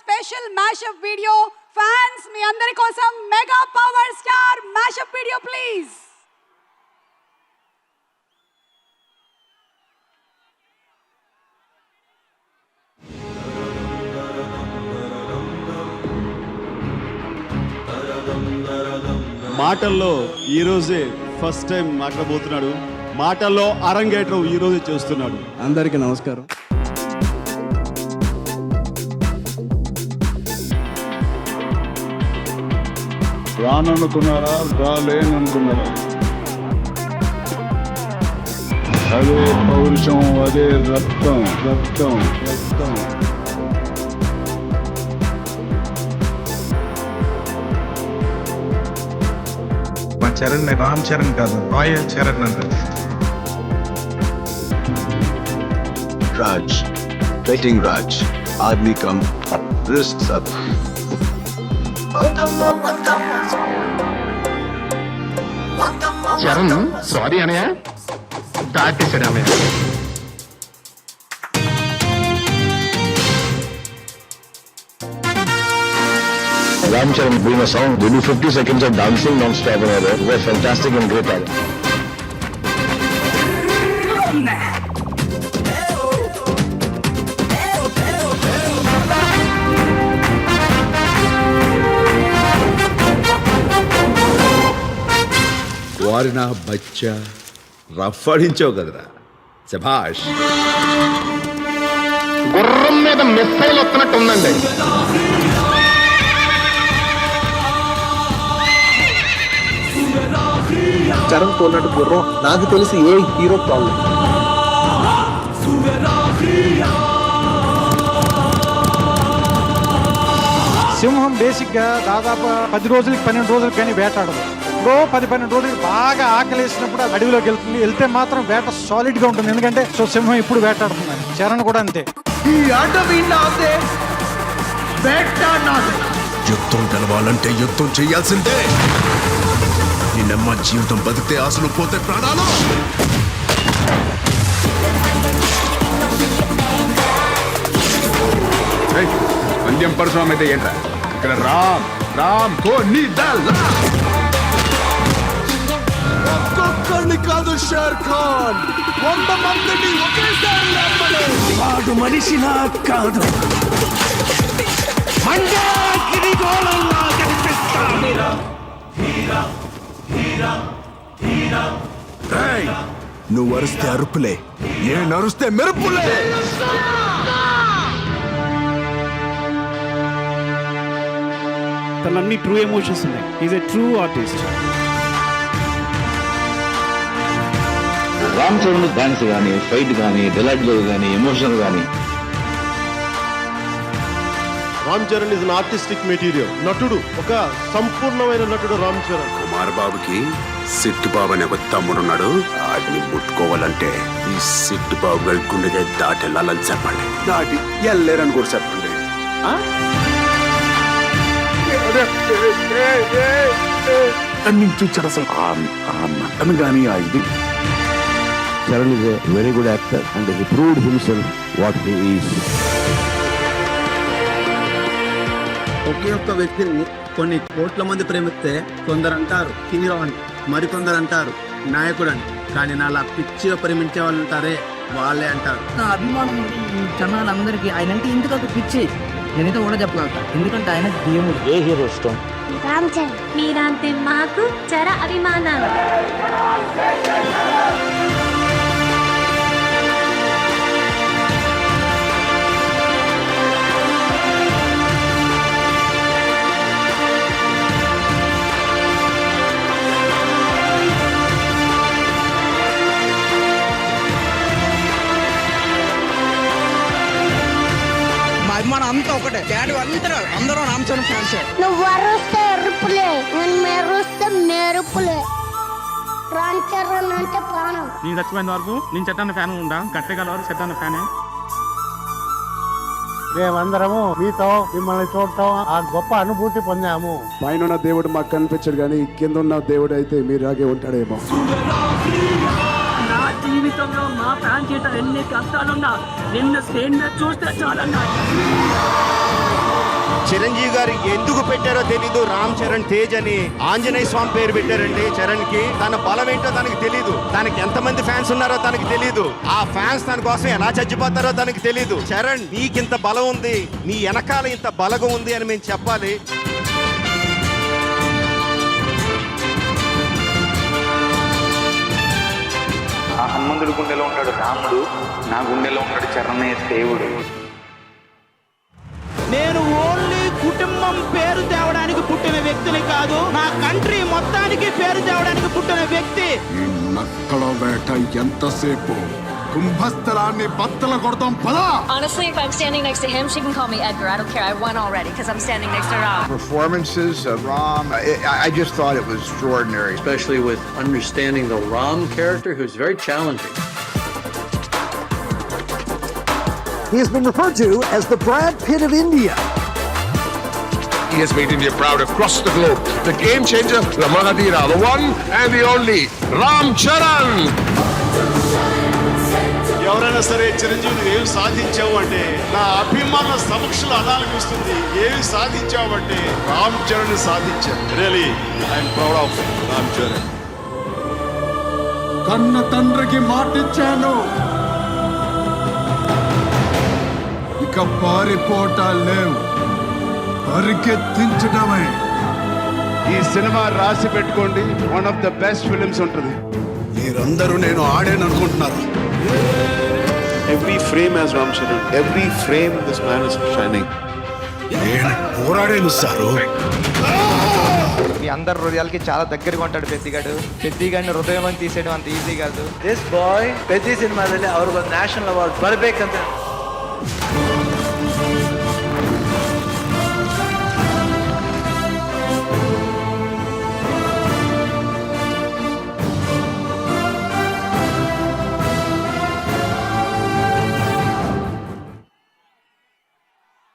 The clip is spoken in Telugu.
Special mashup video. ఫ్యాన్స్ మీ అందరి కోసం mega power star mashup video please. మాటల్లో ఈరోజే ఫస్ట్ టైం మాట్లాడబోతున్నాడు. మాటల్లో అరంగేట్రం ఈరోజే చేస్తున్నాడు. అందరికీ నమస్కారం. రాననుకున్నారా, రాలేననుకున్నారా? అదే పౌరుషం, అదే రక్తం రక్తం రక్తం. మా చరణ్ రామ్ చరణ్ కాదు, రాయల్ చరణ్ అంటారు. Raj, fighting Raj, army come, risks up. Charan sorry అనయా, దాటేశాడు అన్నయ్య. Ram Charan doing a song, they do 50 seconds of dancing non-stop and all that. It was fantastic and great. వారి నా బచ్చా రఫ్ ఆడించావు కదరా, శభాష్. గుర్రం మీద మిస్సైల్ వస్తున్నట్టు ఉందండి. చరణ్ తోలినట్టు గుర్రం నాకు తెలిసి ఏ హీరో తోలలేదు. సింహం బేసిక్గా దాదాపు 10 రోజులకి 12 రోజులకి కానీ వేటాడదు. ఇప్పుడు 10-12 రోజులకి బాగా ఆకలేసినప్పుడు అడవిలోకి వెళ్తే మాత్రం వేట సాలిడ్ గా ఉంటుంది. ఎందుకంటే సింహం ఇప్పుడు వేటాడుతుంది. చరణ్ కూడా అంతే. ఈ అడవి నాదే, వేట నాదే. యుద్ధం గెలవాలంటే యుద్ధం చేయాల్సిందే. నిన్నమ్మ జీవితం బతికితే ఆశలు పోతే ప్రాణాలు. పంద్యం పరశురామ్ అయితే ఏంట్రా, ఇక్కడ రామ్ రామ్ కోని దల్. ఒక్కొక్కడిని కాదు షేర్ ఖాన్, 100 మందిని ఒకేసారి లేపడు. వాడు మనిషిలా కాదు, మండగిరిగోళంలా కనిపిస్తాడు. నువ్వు అరుస్తే అరుపులే, నేను అరుస్తే మెరుపులే. తనన్ని ట్రూ ఎమోషన్స్ ఉన్నాయి. Is a true artist. Ram Charan dance కానీ, ఫైట్ కానీ, డైలాగ్లో కానీ, ఎమోషన్ కానీ. Ram Charan is an artistic material. నటుడు, ఒక సంపూర్ణమైన నటుడు రామ్ చరణ్. కుమార్ బాబుకి సిట్టు బాబు అనే ఒక తమ్ముడున్నాడు. వాడిని ముట్టుకోవాలంటే ఈ సిట్టు బాబు గారి గుండెగా దాటి వెళ్ళాలని చెప్పండి. దాటి వెళ్ళలేరని కూడా చెప్పండి. చూచాడు అసలు ఆ నటన కానీ ఆ ఇది. Charan is a very good actor and he proved himself what he is. ఒకే ఒక్క వ్యక్తిని కొన్ని కోట్ల మంది ప్రేమిస్తే కొందరు అంటారు హీరో అని, మరికొందరు అంటారు నాయకుడు అని. కానీ నాలా పిచ్చిగా ప్రేమించే వాళ్ళు ఉంటారే, వాళ్ళే అంటారు. నా అభిమానం జనాలందరికీ ఆయన అంటే ఎందుకు పిచ్చి నేనైతే కూడా చెప్పగలుగుతా. ఎందుకంటే ఆయన దేవుడు. ఏ హీరో ఇష్టం? రామ్ చరణ్. మీరంటే మాకు చర అభిమానం. అభిమానం అంతా ఒకటే. డాడీ అందరూ రామ్ చరణ్ ఫ్యాన్స్. నువ్వు అరుస్తే ఎరుపులే, నేను మెరుస్తే మెరుపులే. రామ్ చరణ్ అంటే ప్రాణం. నేను చచ్చిపోయిన వరకు నేను చెట్టాన్న ఫ్యాన్ ఉంటా, కట్టగల వరకు చెట్టాన్న ఫ్యానే. మేమందరము మీతో మిమ్మల్ని చూడటం ఆ గొప్ప అనుభూతి పొందాము. పైన దేవుడు మాకు కనిపించడు, కానీ కింద ఉన్న దేవుడు అయితే మీరాగే ఉంటాడేమో. నా జీవితంలో మా ఫ్యాన్ చేత ఎన్ని కష్టాలున్నా నిన్న స్క్రీన్ మీద చూస్తే చాలన్నా. చిరంజీవి గారు ఎందుకు పెట్టారో తెలీదు, రామ్ చరణ్ తేజ్ అని. ఆంజనేయ స్వామి పేరు పెట్టారండి చరణ్ కి. తన బలం ఏంటో తనకి తెలీదు, తనకి ఎంతమంది ఫ్యాన్స్ ఉన్నారో తనకి తెలీదు, ఆ ఫ్యాన్స్ తన కోసం ఎలా చచ్చిపోతారో తనకి తెలీదు. చరణ్ నీకింత బలం ఉంది, నీ వెనకాల ఇంత బలగం ఉంది అని మేము చెప్పాలి. ఆ హనుమంతుడి గుండెలో ఉంటాడు రాముడు, నా గుండెలో ఉంటాడు చరణ్య దేవుడు. నేను ఓన్లీ కుటుంబం పేరు తేవడానికి పుట్టిన వ్యక్తిని కాదు, నా కంట్రీ మొత్తానికి పేరు తేవడానికి పుట్టిన వ్యక్తి. ఈ నక్కల వేట ఎంతసేపు? కుంభస్థలాన్ని బద్దల కొడతాం పదా. Honestly, if I'm standing next to him, she can call me Edgar. I don't care. I won already because I'm standing next to Ram. Performances of Ram, I just thought it was extraordinary. Especially with understanding the Ram character, who's very challenging. He has been referred to as the Brad Pitt of India. He has made India proud across the globe. The game changer, the Mahadira, the one and the only Ram Charan. ఎవరైనా సరే చిరంజీవి ఏమి సాధించావు అంటే నా అభిమాన సమక్షంలో అనాలనిపిస్తుంది. ఏమి సాధించావు అంటే రామ్ చరణ్ సాధించాను. Really I'm proud of Ram Charan. కన్న తండ్రికి మాటిచ్చాను, ఇక పారిపోటాలు లేవు, పరిగెత్తించడమే. ఈ సినిమా రాసి పెట్టుకోండి, one of the best films ఉంటుంది. మీరందరూ నేను ఆడాననుకుంటున్నారు. Every frame has Ram Charan. Every frame this man is shining. నేను పోరాడాను సారు. మీ అందరి హృదయాలకి చాలా దగ్గరగా ఉంటాడు పెద్దిగాడు. పెద్దిగాడిని హృదయం అని తీసేయడం అంత ఈజీ కాదు. దిస్ బాయ్ పెద్ది సినిమాದಲ್ಲಿ ಅವ್ರಿಗೊಂದು ನ್ಯಾಷನಲ್ ಅವಾರ್ಡ್ ಬರಬೇಕಂತ